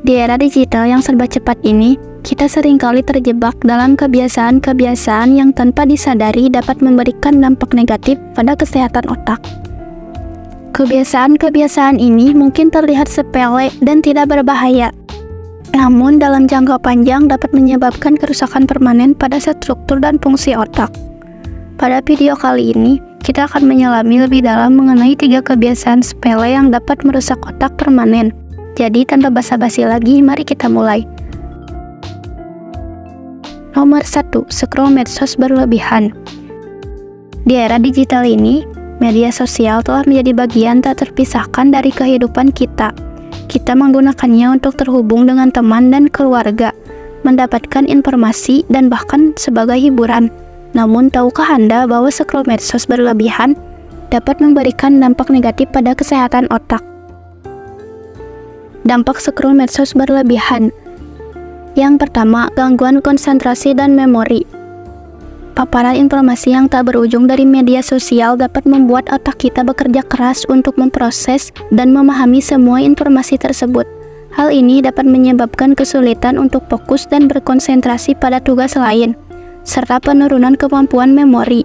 Di era digital yang serba cepat ini, kita seringkali terjebak dalam kebiasaan-kebiasaan yang tanpa disadari dapat memberikan dampak negatif pada kesehatan otak. Kebiasaan-kebiasaan ini mungkin terlihat sepele dan tidak berbahaya, namun dalam jangka panjang dapat menyebabkan kerusakan permanen pada struktur dan fungsi otak. Pada video kali ini, kita akan menyelami lebih dalam mengenai 3 kebiasaan sepele yang dapat merusak otak permanen. Jadi tanpa basa-basi lagi, mari kita mulai. Nomor 1, scroll medsos berlebihan. Di era digital ini, media sosial telah menjadi bagian tak terpisahkan dari kehidupan kita. Kita menggunakannya untuk terhubung dengan teman dan keluarga, mendapatkan informasi, dan bahkan sebagai hiburan. Namun, tahukah Anda bahwa scroll medsos berlebihan dapat memberikan dampak negatif pada kesehatan otak? Dampak scroll medsos berlebihan. Yang pertama, gangguan konsentrasi dan memori. Paparan informasi yang tak berujung dari media sosial dapat membuat otak kita bekerja keras untuk memproses dan memahami semua informasi tersebut. Hal ini dapat menyebabkan kesulitan untuk fokus dan berkonsentrasi pada tugas lain, serta penurunan kemampuan memori.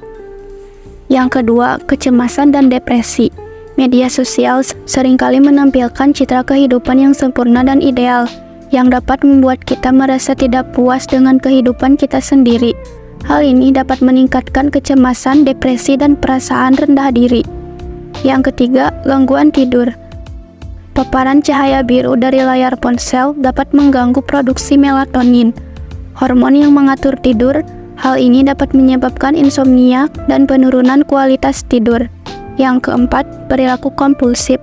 Yang kedua, kecemasan dan depresi. Media sosial seringkali menampilkan citra kehidupan yang sempurna dan ideal, yang dapat membuat kita merasa tidak puas dengan kehidupan kita sendiri. Hal ini dapat meningkatkan kecemasan, depresi, dan perasaan rendah diri. Yang ketiga, gangguan tidur. Paparan cahaya biru dari layar ponsel dapat mengganggu produksi melatonin, hormon yang mengatur tidur. Hal ini dapat menyebabkan insomnia dan penurunan kualitas tidur. Yang keempat, perilaku kompulsif.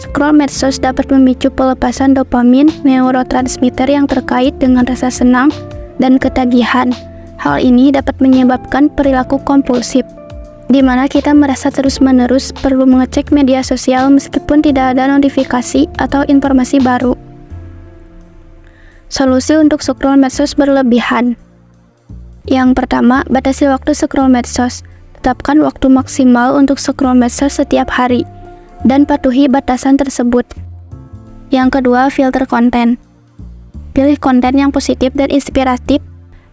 Scroll medsos dapat memicu pelepasan dopamin, neurotransmitter yang terkait dengan rasa senang dan ketagihan. Hal ini dapat menyebabkan perilaku kompulsif, di mana kita merasa terus-menerus perlu mengecek media sosial meskipun tidak ada notifikasi atau informasi baru. Solusi untuk scroll medsos berlebihan. Yang pertama, batasi waktu scroll medsos. Tetapkan waktu maksimal untuk scroll medsos setiap hari, dan patuhi batasan tersebut. Yang kedua, filter konten. Pilih konten yang positif dan inspiratif,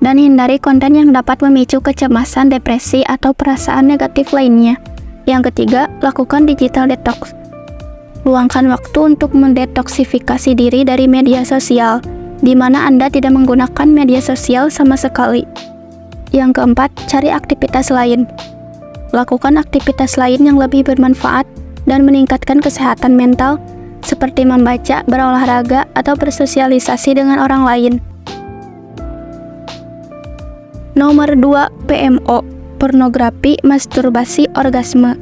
dan hindari konten yang dapat memicu kecemasan, depresi, atau perasaan negatif lainnya. Yang ketiga, lakukan digital detox. Luangkan waktu untuk mendetoksifikasi diri dari media sosial, di mana Anda tidak menggunakan media sosial sama sekali. Yang keempat, cari aktivitas lain. Lakukan aktivitas lain yang lebih bermanfaat dan meningkatkan kesehatan mental, seperti membaca, berolahraga, atau bersosialisasi dengan orang lain. Nomor 2, PMO, pornografi, masturbasi, orgasme.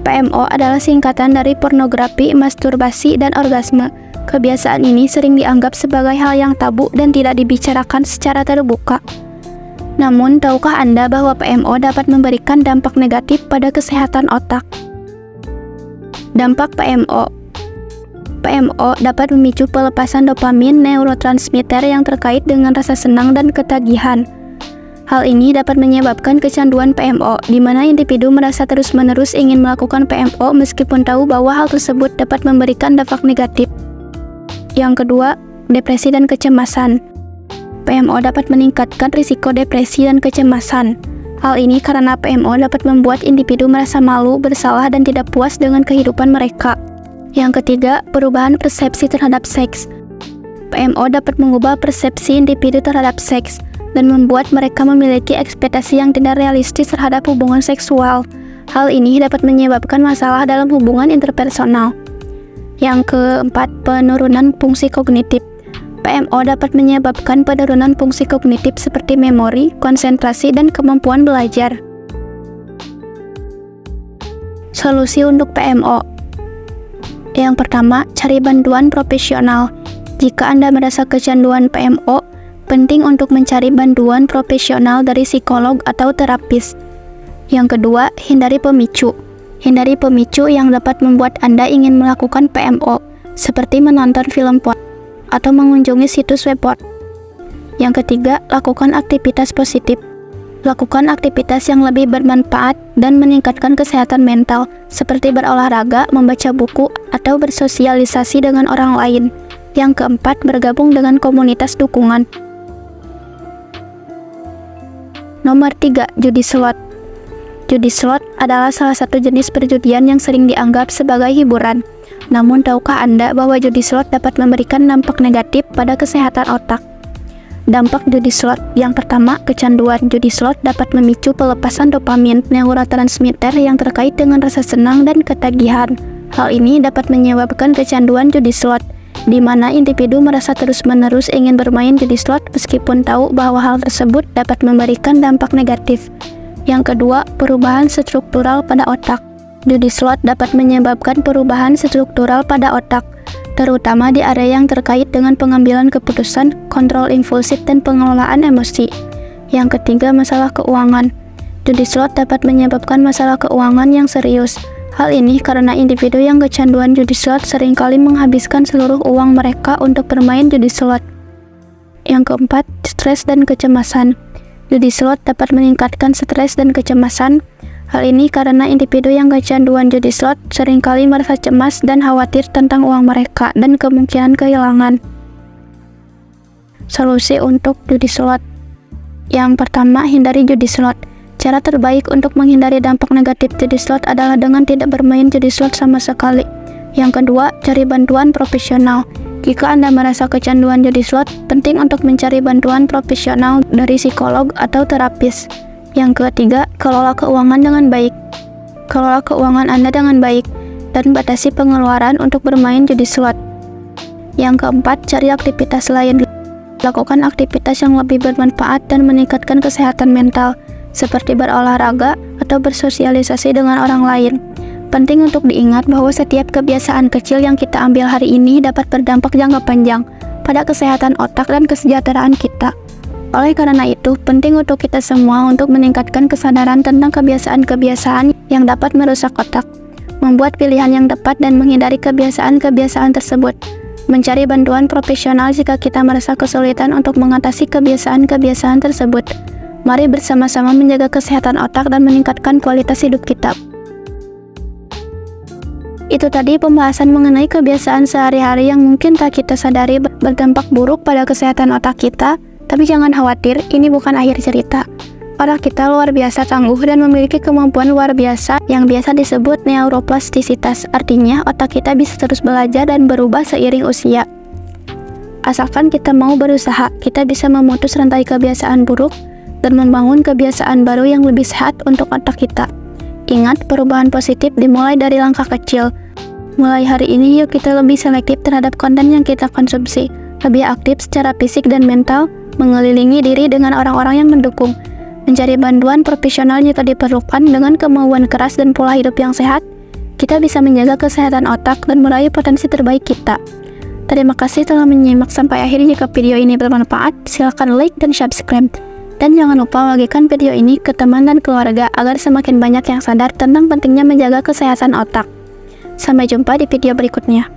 PMO adalah singkatan dari pornografi, masturbasi, dan orgasme. Kebiasaan ini sering dianggap sebagai hal yang tabu dan tidak dibicarakan secara terbuka. Namun, tahukah Anda bahwa PMO dapat memberikan dampak negatif pada kesehatan otak? Dampak PMO. PMO dapat memicu pelepasan dopamin, neurotransmitter yang terkait dengan rasa senang dan ketagihan. Hal ini dapat menyebabkan kecanduan PMO, di mana individu merasa terus-menerus ingin melakukan PMO meskipun tahu bahwa hal tersebut dapat memberikan dampak negatif. Yang kedua, depresi dan kecemasan. PMO dapat meningkatkan risiko depresi dan kecemasan. Hal ini karena PMO dapat membuat individu merasa malu, bersalah, dan tidak puas dengan kehidupan mereka. Yang ketiga, perubahan persepsi terhadap seks. PMO dapat mengubah persepsi individu terhadap seks dan membuat mereka memiliki ekspektasi yang tidak realistis terhadap hubungan seksual. Hal ini dapat menyebabkan masalah dalam hubungan interpersonal. Yang keempat, penurunan fungsi kognitif. PMO dapat menyebabkan penurunan fungsi kognitif seperti memori, konsentrasi, dan kemampuan belajar. Solusi untuk PMO. Yang pertama, cari bantuan profesional. Jika Anda merasa kecanduan PMO, penting untuk mencari bantuan profesional dari psikolog atau terapis. Yang kedua, hindari pemicu. Hindari pemicu yang dapat membuat Anda ingin melakukan PMO, seperti menonton film porno atau mengunjungi situs web porno. Yang ketiga, lakukan aktivitas positif. Lakukan aktivitas yang lebih bermanfaat dan meningkatkan kesehatan mental, seperti berolahraga, membaca buku, atau bersosialisasi dengan orang lain. Yang keempat, bergabung dengan komunitas dukungan. Nomor 3, judi slot. Judi slot adalah salah satu jenis perjudian yang sering dianggap sebagai hiburan. Namun, tahukah Anda bahwa judi slot dapat memberikan dampak negatif pada kesehatan otak? Dampak judi slot. Yang pertama, kecanduan. Judi slot dapat memicu pelepasan dopamin, neurotransmitter yang terkait dengan rasa senang dan ketagihan. Hal ini dapat menyebabkan kecanduan judi slot, di mana individu merasa terus-menerus ingin bermain judi slot meskipun tahu bahwa hal tersebut dapat memberikan dampak negatif. Yang kedua, perubahan struktural pada otak. Judi slot dapat menyebabkan perubahan struktural pada otak, terutama di area yang terkait dengan pengambilan keputusan, kontrol impulsif, dan pengelolaan emosi. Yang ketiga, masalah keuangan. Judi slot dapat menyebabkan masalah keuangan yang serius. Hal ini karena individu yang kecanduan judi slot seringkali menghabiskan seluruh uang mereka untuk bermain judi slot. Yang keempat, stres dan kecemasan. Judi slot dapat meningkatkan stres dan kecemasan. Hal ini karena individu yang kecanduan judi slot seringkali merasa cemas dan khawatir tentang uang mereka dan kemungkinan kehilangan. Solusi untuk judi slot. Yang pertama, hindari judi slot. Cara terbaik untuk menghindari dampak negatif judi slot adalah dengan tidak bermain judi slot sama sekali. Yang kedua, cari bantuan profesional. Jika Anda merasa kecanduan judi slot, penting untuk mencari bantuan profesional dari psikolog atau terapis. Yang ketiga, kelola keuangan dengan baik. Kelola keuangan Anda dengan baik dan batasi pengeluaran untuk bermain judi slot. Yang keempat, cari aktivitas lain. Lakukan aktivitas yang lebih bermanfaat dan meningkatkan kesehatan mental, seperti berolahraga atau bersosialisasi dengan orang lain. Penting untuk diingat bahwa setiap kebiasaan kecil yang kita ambil hari ini dapat berdampak jangka panjang pada kesehatan otak dan kesejahteraan kita. Oleh karena itu, penting untuk kita semua untuk meningkatkan kesadaran tentang kebiasaan-kebiasaan yang dapat merusak otak, membuat pilihan yang tepat dan menghindari kebiasaan-kebiasaan tersebut. Mencari bantuan profesional jika kita merasa kesulitan untuk mengatasi kebiasaan-kebiasaan tersebut. Mari bersama-sama menjaga kesehatan otak dan meningkatkan kualitas hidup kita. Itu tadi pembahasan mengenai kebiasaan sehari-hari yang mungkin tak kita sadari berdampak buruk pada kesehatan otak kita. Tapi jangan khawatir, ini bukan akhir cerita. Otak kita luar biasa tangguh dan memiliki kemampuan luar biasa yang biasa disebut neuroplastisitas. Artinya, otak kita bisa terus belajar dan berubah seiring usia. Asalkan kita mau berusaha, kita bisa memutus rantai kebiasaan buruk dan membangun kebiasaan baru yang lebih sehat untuk otak kita. Ingat, perubahan positif dimulai dari langkah kecil. Mulai hari ini, yuk kita lebih selektif terhadap konten yang kita konsumsi, lebih aktif secara fisik dan mental, mengelilingi diri dengan orang-orang yang mendukung, mencari bantuan profesional jika diperlukan. Dengan kemauan keras dan pola hidup yang sehat, kita bisa menjaga kesehatan otak dan meraih potensi terbaik kita. Terima kasih telah menyimak sampai akhir. Jika video ini bermanfaat, silakan like dan subscribe. Dan jangan lupa bagikan video ini ke teman dan keluarga agar semakin banyak yang sadar tentang pentingnya menjaga kesehatan otak. Sampai jumpa di video berikutnya.